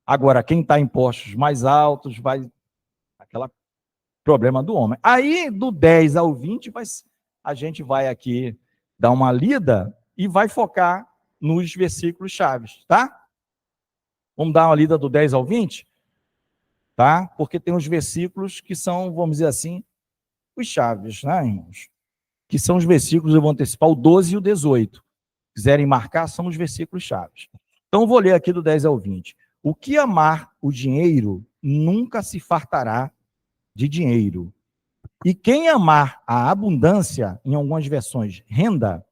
Agora, quem está em postos mais altos, vai... Aquele problema do homem. Aí, do 10 ao 20, a gente vai aqui dar uma lida e vai focar nos versículos chaves, tá? Vamos dar uma lida do 10 ao 20? Tá? Porque tem os versículos que são, vamos dizer assim, os chaves, né, irmãos? Que são os versículos, eu vou antecipar, o 12 e o 18. Se quiserem marcar, são os versículos chaves. Então, eu vou ler aqui do 10 ao 20. O que amar o dinheiro nunca se fartará de dinheiro. E quem amar a abundância, em algumas versões, renda,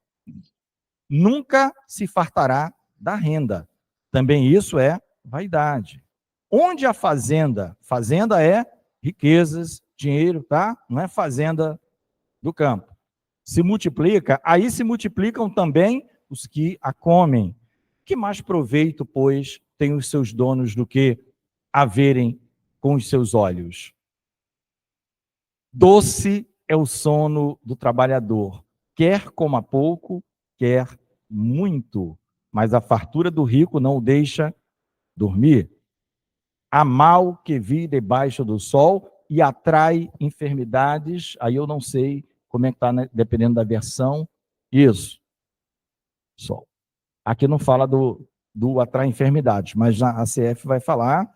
nunca se fartará da renda. Também isso é vaidade. Onde a fazenda? Fazenda é riquezas, dinheiro, tá? Não é fazenda do campo. Se multiplica, aí se multiplicam também os que a comem. Que mais proveito, pois, tem os seus donos do que a verem com os seus olhos? Doce é o sono do trabalhador, quer coma pouco, quer muito, mas a fartura do rico não o deixa dormir. Há mal que vi debaixo do sol e atrai enfermidades, aí eu não sei como é que está, né? Dependendo da versão, isso, sol. Aqui não fala do atrai enfermidades, mas a CF vai falar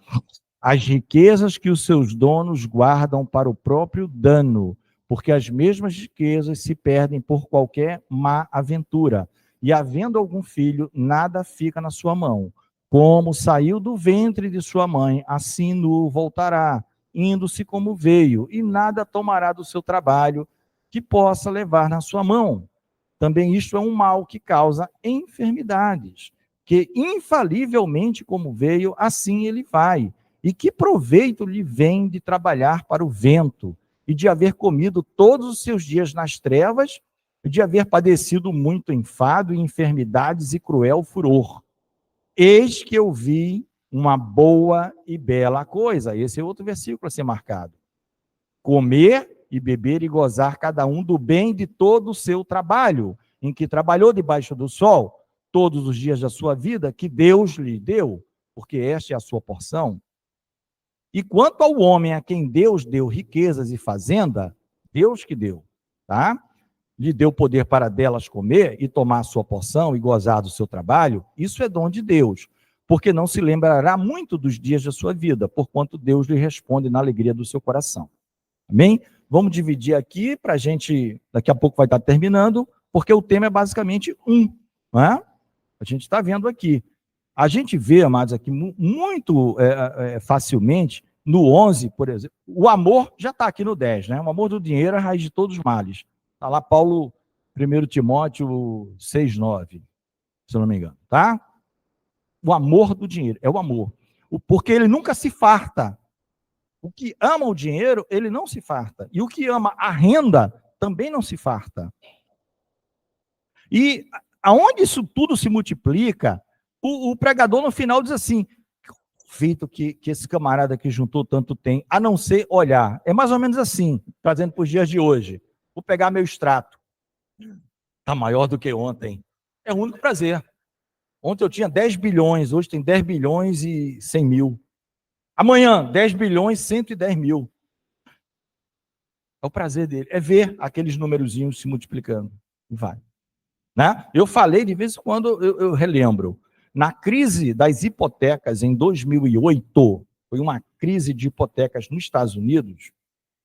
as riquezas que os seus donos guardam para o próprio dano, porque as mesmas riquezas se perdem por qualquer má aventura. E havendo algum filho, nada fica na sua mão. Como saiu do ventre de sua mãe, assim nu voltará, indo-se como veio, e nada tomará do seu trabalho que possa levar na sua mão. Também isto é um mal que causa enfermidades, que infalivelmente como veio, assim ele vai. E que proveito lhe vem de trabalhar para o vento, e de haver comido todos os seus dias nas trevas, de haver padecido muito enfado e enfermidades e cruel furor. Eis que eu vi uma boa e bela coisa. Esse é outro versículo a ser marcado. Comer e beber e gozar cada um do bem de todo o seu trabalho, em que trabalhou debaixo do sol, todos os dias da sua vida, que Deus lhe deu, porque esta é a sua porção. E quanto ao homem a quem Deus deu riquezas e fazenda, Deus que deu, tá? Lhe deu poder para delas comer e tomar a sua porção e gozar do seu trabalho, isso é dom de Deus, porque não se lembrará muito dos dias da sua vida, porquanto Deus lhe responde na alegria do seu coração. Amém? Vamos dividir aqui para a gente, daqui a pouco vai estar terminando, porque o tema é basicamente não é? A gente está vendo aqui. A gente vê, amados, aqui muito facilmente, no 11, por exemplo, o amor já está aqui no 10, né? O amor do dinheiro é a raiz de todos os males. Está lá Paulo, 1 Timóteo 6,9, se eu não me engano, tá? O amor do dinheiro, é o amor. Porque ele nunca se farta. O que ama o dinheiro, ele não se farta. E o que ama a renda, também não se farta. E aonde isso tudo se multiplica, o pregador no final diz assim, feito que esse camarada que juntou tanto tem, a não ser olhar. É mais ou menos assim, trazendo para os dias de hoje. Vou pegar meu extrato. Está maior do que ontem. É o único prazer. Ontem eu tinha 10 bilhões, hoje tem 10 bilhões e 100 mil. Amanhã, 10 bilhões e 110 mil. É o prazer dele. É ver aqueles numerozinhos se multiplicando. E vai. Né? Eu falei, de vez em quando eu relembro. Na crise das hipotecas em 2008, foi uma crise de hipotecas nos Estados Unidos,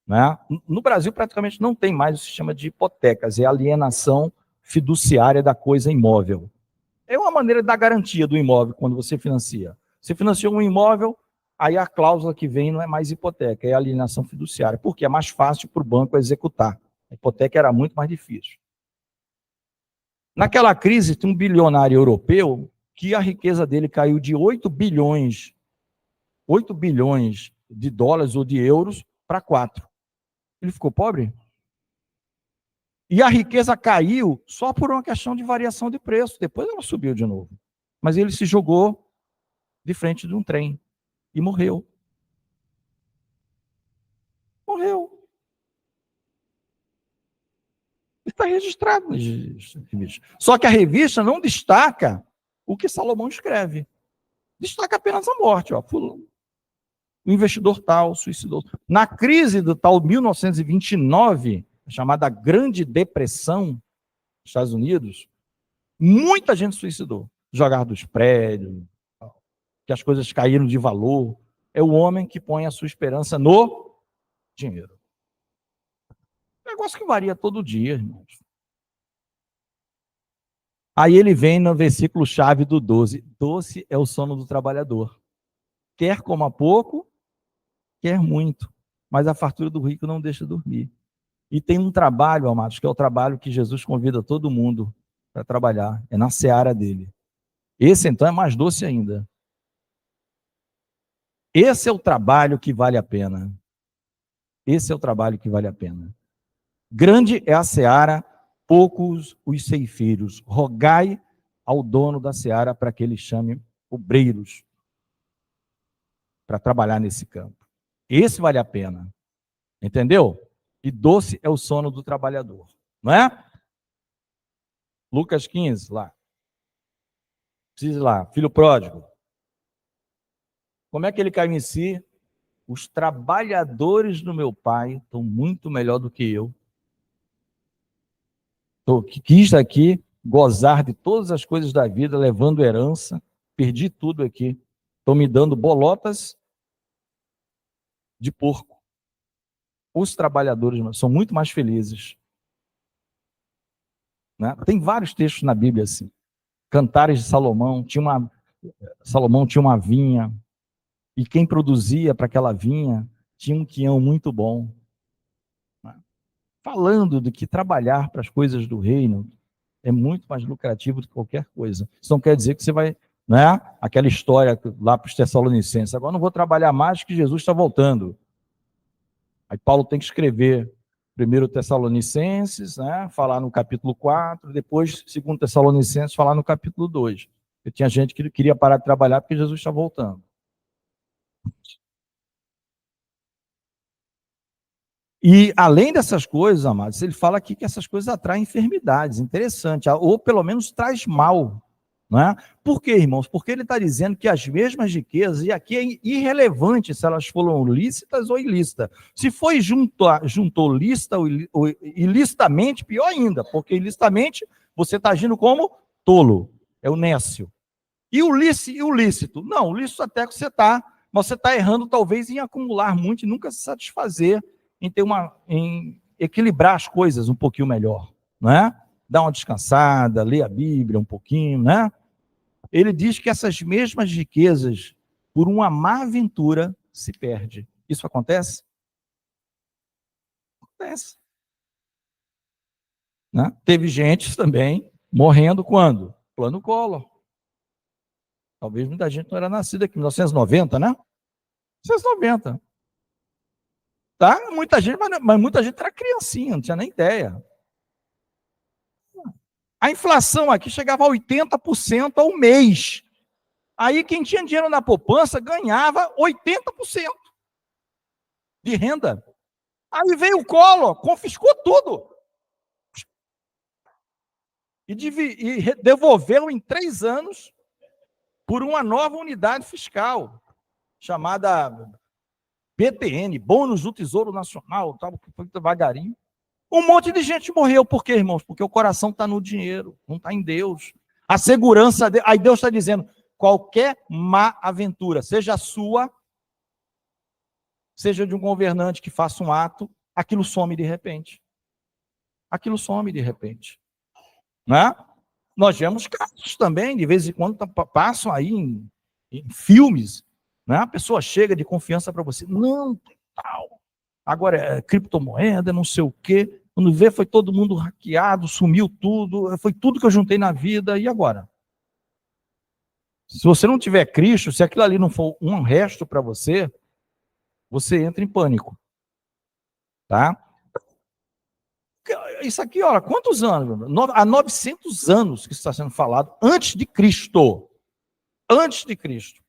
né? No Brasil praticamente não tem mais o sistema de hipotecas, é alienação fiduciária da coisa imóvel. É uma maneira de dar garantia do imóvel quando você financia. Você financiou um imóvel, aí a cláusula que vem não é mais hipoteca, é alienação fiduciária, porque é mais fácil para o banco executar. A hipoteca era muito mais difícil. Naquela crise, tem um bilionário europeu que a riqueza dele caiu de 8 bilhões de dólares ou de euros para 4. Ele ficou pobre? E a riqueza caiu só por uma questão de variação de preço. Depois ela subiu de novo. Mas ele se jogou de frente de um trem e morreu. Morreu. Está registrado nas revistas. Só que a revista não destaca o que Salomão escreve. Destaca apenas a morte. Ó. O investidor tal suicidou. Na crise do tal 1929, chamada Grande Depressão dos Estados Unidos, muita gente suicidou. Jogar dos prédios, que as coisas caíram de valor. É o homem que põe a sua esperança no dinheiro. Negócio que varia todo dia, irmãos. Aí ele vem no versículo-chave do 12. Doce é o sono do trabalhador. Quer coma pouco, quer muito. Mas a fartura do rico não deixa dormir. E tem um trabalho, amados, que é o trabalho que Jesus convida todo mundo para trabalhar. É na seara dele. Esse, então, é mais doce ainda. Esse é o trabalho que vale a pena. Esse é o trabalho que vale a pena. Grande é a seara, poucos os ceifeiros. Rogai ao dono da seara para que ele chame obreiros para trabalhar nesse campo. Esse vale a pena. Entendeu? E doce é o sono do trabalhador. Não é? Lucas 15, lá. Precisa ir lá. Filho pródigo. Como é que ele caiu em si? Os trabalhadores do meu pai estão muito melhor do que eu. Quis aqui gozar de todas as coisas da vida, levando herança, perdi tudo aqui. Estão me dando bolotas de porco. Os trabalhadores são muito mais felizes. Né? Tem vários textos na Bíblia assim. Cantares de Salomão, Salomão tinha uma vinha, e quem produzia para aquela vinha tinha um quinhão muito bom. Falando de que trabalhar para as coisas do reino é muito mais lucrativo do que qualquer coisa. Isso não quer dizer que você vai, né? Aquela história lá para os Tessalonicenses, agora não vou trabalhar mais que Jesus está voltando. Aí Paulo tem que escrever 1 Tessalonicenses, né, falar no capítulo 4, depois 2 Tessalonicenses, falar no capítulo 2. Porque tinha gente que queria parar de trabalhar porque Jesus está voltando. E, além dessas coisas, amados, ele fala aqui que essas coisas atraem enfermidades, interessante, ou pelo menos traz mal. Não é? Por quê, irmãos? Porque ele está dizendo que as mesmas riquezas, e aqui é irrelevante se elas foram lícitas ou ilícitas. Se foi juntou lícita ou ilicitamente, pior ainda, porque ilicitamente você está agindo como tolo, é o nécio. E o lícito? Não, o lícito até que mas você está errando talvez em acumular muito e nunca se satisfazer em equilibrar as coisas um pouquinho melhor, não é? Dar uma descansada, ler a Bíblia um pouquinho, né? Ele diz que essas mesmas riquezas, por uma má aventura, se perde. Isso acontece? Acontece. Né? Teve gente também morrendo quando? Plano Collor. Talvez muita gente não era nascida aqui em 1990, né? 1990. Tá? Muita gente, mas muita gente era criancinha, não tinha nem ideia. A inflação aqui chegava a 80% ao mês. Aí quem tinha dinheiro na poupança ganhava 80% de renda. Aí veio o Collor, confiscou tudo. E devolveu em 3 anos por uma nova unidade fiscal, chamada BTN, Bônus do Tesouro Nacional, tal, que foi devagarinho. Um monte de gente morreu. Por quê, irmãos? Porque o coração está no dinheiro, não está em Deus. A segurança, aí Deus está dizendo, qualquer má aventura, seja sua, seja de um governante que faça um ato, aquilo some de repente. Aquilo some de repente. Né? Nós vemos casos também, de vez em quando passam aí em filmes, né? A pessoa chega de confiança para você, não, tal, agora é criptomoeda, não sei o quê, quando vê foi todo mundo hackeado, sumiu tudo, foi tudo que eu juntei na vida, e agora? Se você não tiver Cristo, se aquilo ali não for um resto para você, você entra em pânico. Tá? Isso aqui, olha, quantos anos? Há 900 anos que isso está sendo falado, antes de Cristo. Antes de Cristo.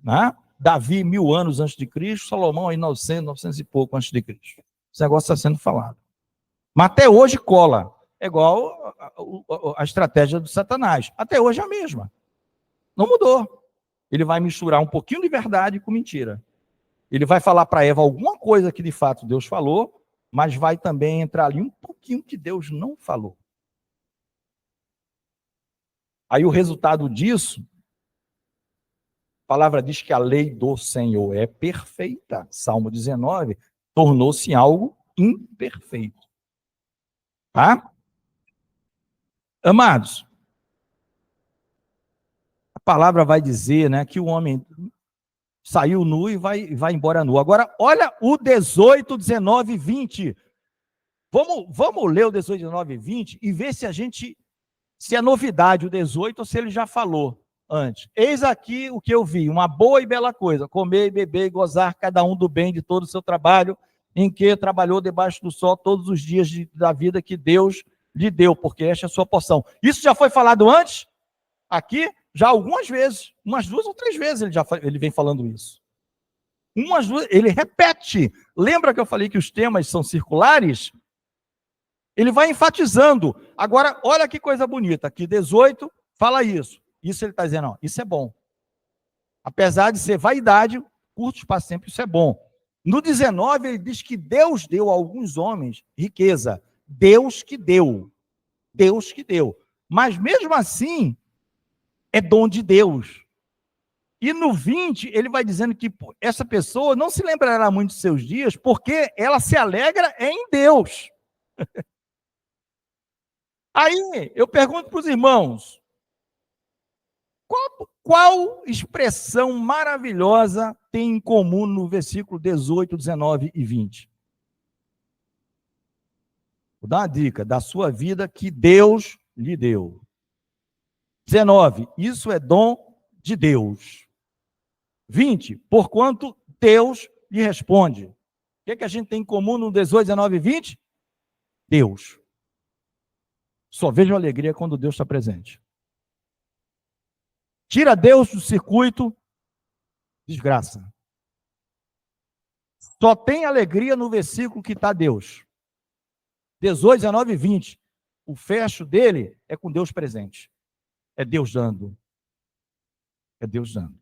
Né? Davi, 1000 anos antes de Cristo, Salomão aí 900 e pouco antes de Cristo. Esse negócio está sendo falado. Mas até hoje cola. É igual a estratégia do Satanás. Até hoje é a mesma. Não mudou. Ele vai misturar um pouquinho de verdade com mentira. Ele vai falar para Eva alguma coisa que de fato Deus falou, mas vai também entrar ali um pouquinho que Deus não falou. Aí o resultado disso, a palavra diz que a lei do Senhor é perfeita. Salmo 19, tornou-se algo imperfeito. Tá? Amados, a palavra vai dizer, né, que o homem saiu nu e vai embora nu. Agora, olha o 18, 19 e 20. Vamos ler o 18, 19 e 20 e ver se é novidade o 18 ou se ele já falou antes. Eis aqui o que eu vi, uma boa e bela coisa, comer, beber e gozar cada um do bem de todo o seu trabalho, em que trabalhou debaixo do sol todos os dias da vida que Deus lhe deu, porque esta é a sua porção. Isso já foi falado antes? Aqui? Já algumas vezes, umas 2 ou 3 vezes ele vem falando isso. Ele repete. Lembra que eu falei que os temas são circulares? Ele vai enfatizando. Agora, olha que coisa bonita. Aqui 18 fala isso. Isso ele está dizendo, ó, isso é bom. Apesar de ser vaidade, curto espaço de tempo, isso é bom. No 19, ele diz que Deus deu a alguns homens riqueza. Deus que deu. Deus que deu. Mas mesmo assim, é dom de Deus. E no 20, ele vai dizendo que essa pessoa não se lembrará muito de seus dias, porque ela se alegra em Deus. Aí, eu pergunto para os irmãos, qual expressão maravilhosa tem em comum no versículo 18, 19 e 20? Vou dar uma dica, da sua vida que Deus lhe deu. 19, isso é dom de Deus. 20, porquanto Deus lhe responde. O que é que a gente tem em comum no 18, 19 e 20? Deus. Só vejo alegria quando Deus está presente. Tira Deus do circuito, desgraça. Só tem alegria no versículo que está Deus. 18, 19 e 20. O fecho dele é com Deus presente. É Deus dando. É Deus dando.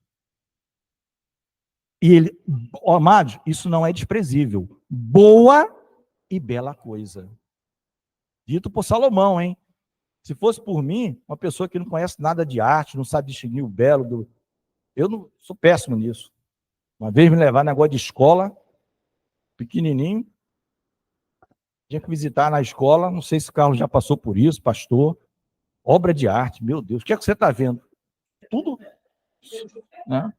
E ele, amados, isso não é desprezível. Boa e bela coisa. Dito por Salomão, hein? Se fosse por mim, uma pessoa que não conhece nada de arte, não sabe distinguir o belo do... Eu não sou péssimo nisso. Uma vez me levaram negócio de escola, pequenininho, tinha que visitar na escola, não sei se o Carlos já passou por isso, pastor, obra de arte, meu Deus, o que é que você está vendo? Tudo, né?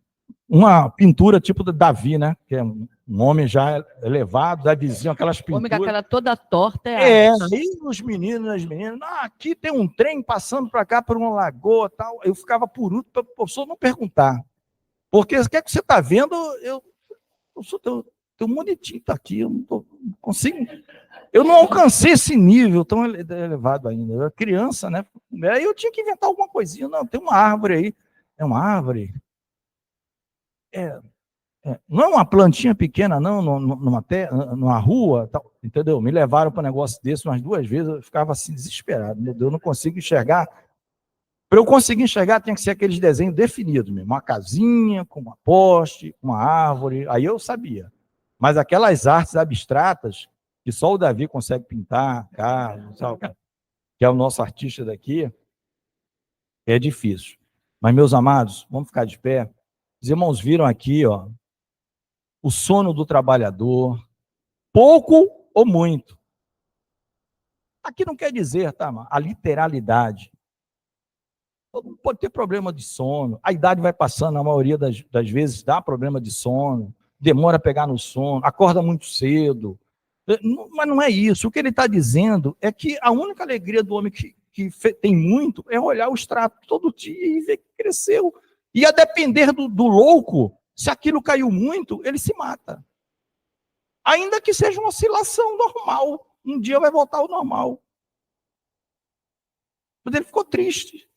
Uma pintura tipo da Davi, né? Que é um homem já elevado, Davizinho, aquelas pinturas. Homem com a cara toda torta. Aí os meninos, as meninas, aqui tem um trem passando para cá por uma lagoa tal. Eu ficava por último para o professor não perguntar. Porque o que é que você está vendo? Eu sou teu monitinho está aqui, eu não consigo. Eu não alcancei esse nível tão elevado ainda. Eu era criança, né? Aí eu tinha que inventar alguma coisinha. Não, tem uma árvore aí. É uma árvore. Não é uma plantinha pequena, não, numa rua, tal, entendeu? Me levaram para um negócio desse umas 2 vezes, eu ficava assim, desesperado. Meu Deus, eu não consigo enxergar. Para eu conseguir enxergar, tinha que ser aqueles desenhos definidos mesmo. Uma casinha, com uma poste, uma árvore, aí eu sabia. Mas aquelas artes abstratas, que só o Davi consegue pintar, Carlos, que é o nosso artista daqui, é difícil. Mas, meus amados, vamos ficar de pé. Os irmãos viram aqui, ó, o sono do trabalhador, pouco ou muito. Aqui não quer dizer, tá, a literalidade. Todo mundo pode ter problema de sono, a idade vai passando, a maioria das vezes dá problema de sono, demora a pegar no sono, acorda muito cedo. Mas não é isso. O que ele está dizendo é que a única alegria do homem que tem muito é olhar o extrato todo dia e ver que cresceu. E a depender do louco, se aquilo caiu muito, ele se mata. Ainda que seja uma oscilação normal. Um dia vai voltar ao normal. Mas ele ficou triste.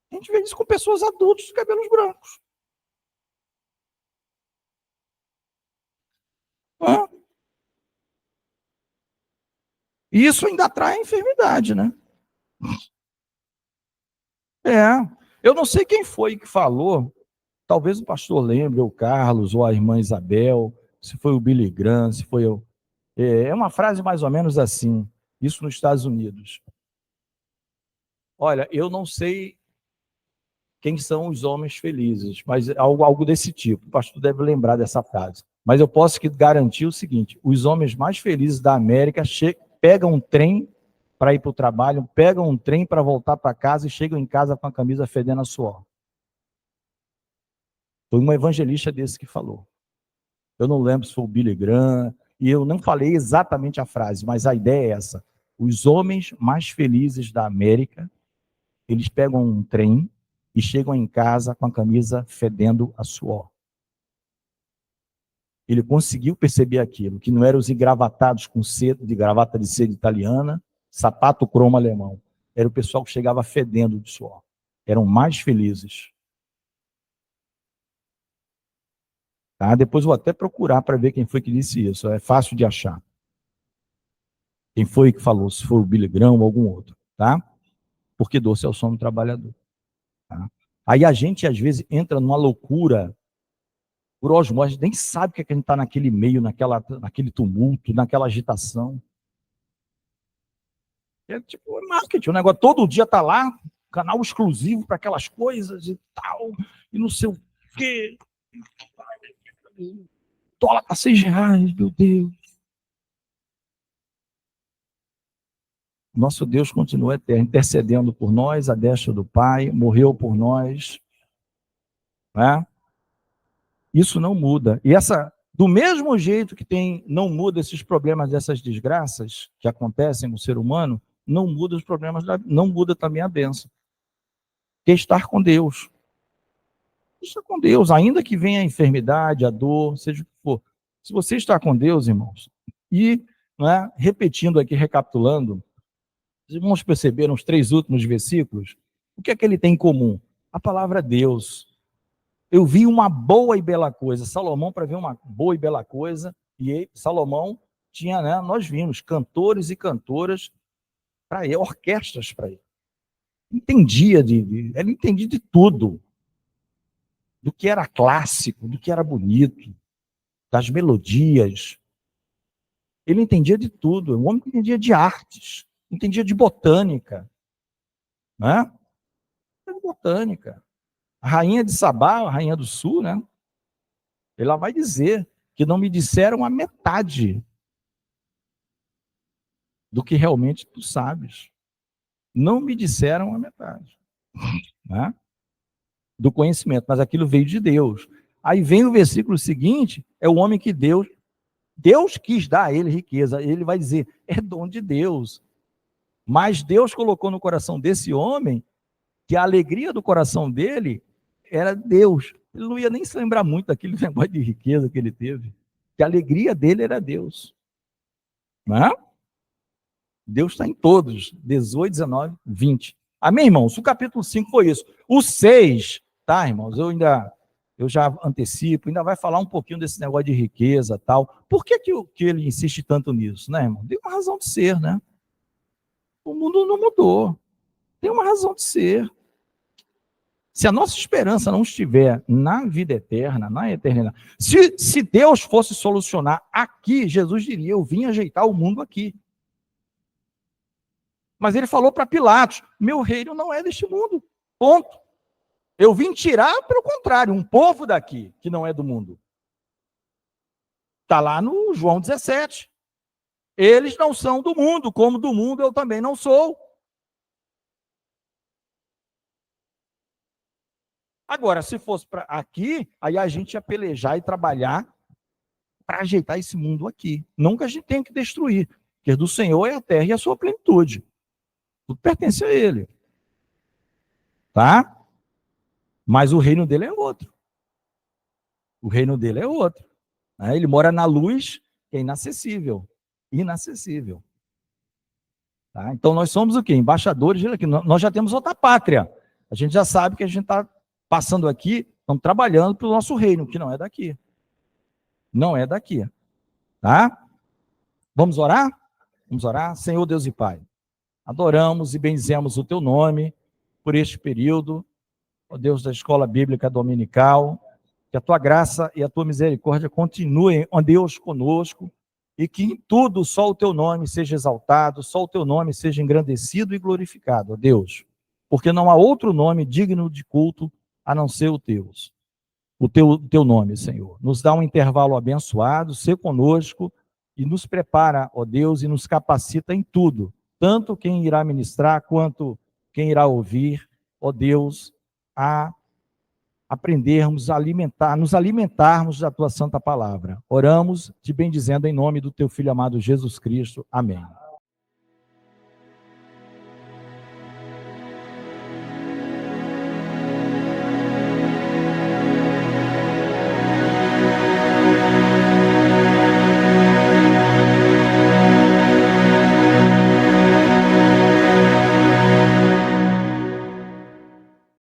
A gente vê isso com pessoas adultas de cabelos brancos. E isso ainda atrai a enfermidade, né? Eu não sei quem foi que falou, talvez o pastor lembre, ou o Carlos, ou a irmã Isabel, se foi o Billy Graham, se foi eu. É uma frase mais ou menos assim, isso nos Estados Unidos. Olha, eu não sei quem são os homens felizes, mas algo desse tipo. O pastor deve lembrar dessa frase. Mas eu posso garantir o seguinte, os homens mais felizes da América pegam um trem para ir para o trabalho, pegam um trem para voltar para casa e chegam em casa com a camisa fedendo a suor. Foi um evangelista desse que falou. Eu não lembro se foi o Billy Graham, e eu não falei exatamente a frase, mas a ideia é essa. Os homens mais felizes da América, eles pegam um trem e chegam em casa com a camisa fedendo a suor. Ele conseguiu perceber aquilo, que não eram os engravatados com cedo, de gravata de seda italiana, sapato cromo alemão. Era o pessoal que chegava fedendo de suor. Eram mais felizes. Tá? Depois vou até procurar para ver quem foi que disse isso. É fácil de achar. Quem foi que falou, se foi o Billy Graham ou algum outro. Tá? Porque doce é o sono do trabalhador. Tá? Aí a gente, às vezes, entra numa loucura por osmose, nem sabe que a gente está naquele meio, naquele tumulto, naquela agitação. É tipo marketing, o negócio todo dia está lá, canal exclusivo para aquelas coisas e tal, e não sei o quê. Dólar está R$6, meu Deus. Nosso Deus continua eterno, intercedendo por nós, a destra do Pai, morreu por nós. Né? Isso não muda. E do mesmo jeito que não muda esses problemas, dessas desgraças que acontecem no ser humano, não muda os problemas, não muda também a bênção. Que é estar com Deus. Estar com Deus, ainda que venha a enfermidade, a dor, seja o que for. Se você está com Deus, irmãos, e, né, repetindo aqui, recapitulando, os irmãos perceberam os 3 últimos versículos? O que é que ele tem em comum? A palavra Deus. Eu vi uma boa e bela coisa. Salomão, para ver uma boa e bela coisa, e Salomão tinha, né, nós vimos, cantores e cantoras para ele, orquestras para ele. Ele entendia de tudo. Do que era clássico, do que era bonito, das melodias. Ele entendia de tudo. Um homem que entendia de artes, entendia de botânica. Né? De botânica. A rainha de Sabá, a rainha do sul, né? Ela vai dizer que não me disseram a metade do que realmente tu sabes. Não me disseram a metade, né, do conhecimento, mas aquilo veio de Deus. Aí vem o versículo seguinte, é o homem que Deus quis dar a ele riqueza. Ele vai dizer, é dom de Deus. Mas Deus colocou no coração desse homem que a alegria do coração dele era Deus. Ele não ia nem se lembrar muito daquele negócio de riqueza que ele teve. Que a alegria dele era Deus. Não é? Deus está em todos, 18, 19, 20. Amém, irmãos? O capítulo 5 foi isso. O 6, tá, irmãos? Eu já antecipo, ainda vai falar um pouquinho desse negócio de riqueza tal. Por que ele insiste tanto nisso, né, irmão? Tem uma razão de ser, né? O mundo não mudou. Tem uma razão de ser. Se a nossa esperança não estiver na vida eterna, na eternidade, se Deus fosse solucionar aqui, Jesus diria, eu vim ajeitar o mundo aqui. Mas ele falou para Pilatos, meu reino não é deste mundo, ponto. Eu vim tirar, pelo contrário, um povo daqui, que não é do mundo. Está lá no João 17. Eles não são do mundo, como do mundo eu também não sou. Agora, se fosse para aqui, aí a gente ia pelejar e trabalhar para ajeitar esse mundo aqui. Não que a gente tenha que destruir, porque do Senhor é a terra e a sua plenitude. Tudo pertence a Ele. Tá? Mas o reino dele é outro. O reino dele é outro. Né? Ele mora na luz, que é inacessível. Inacessível. Tá? Então nós somos o quê? Embaixadores dele aqui. Nós já temos outra pátria. A gente já sabe que a gente está passando aqui, estamos trabalhando para o nosso reino, que não é daqui. Não é daqui. Tá? Vamos orar? Vamos orar? Senhor Deus e Pai, adoramos e bendizemos o teu nome por este período, ó Deus da Escola Bíblica Dominical, que a tua graça e a tua misericórdia continuem, ó Deus, conosco, e que em tudo só o teu nome seja exaltado, só o teu nome seja engrandecido e glorificado, ó Deus, porque não há outro nome digno de culto a não ser o teu nome, Senhor. Nos dá um intervalo abençoado, ser conosco e nos prepara, ó Deus, e nos capacita em tudo, tanto quem irá ministrar quanto quem irá ouvir, ó Deus, a aprendermos a nos alimentarmos da tua santa palavra. Oramos te bendizendo em nome do teu Filho amado Jesus Cristo. Amém.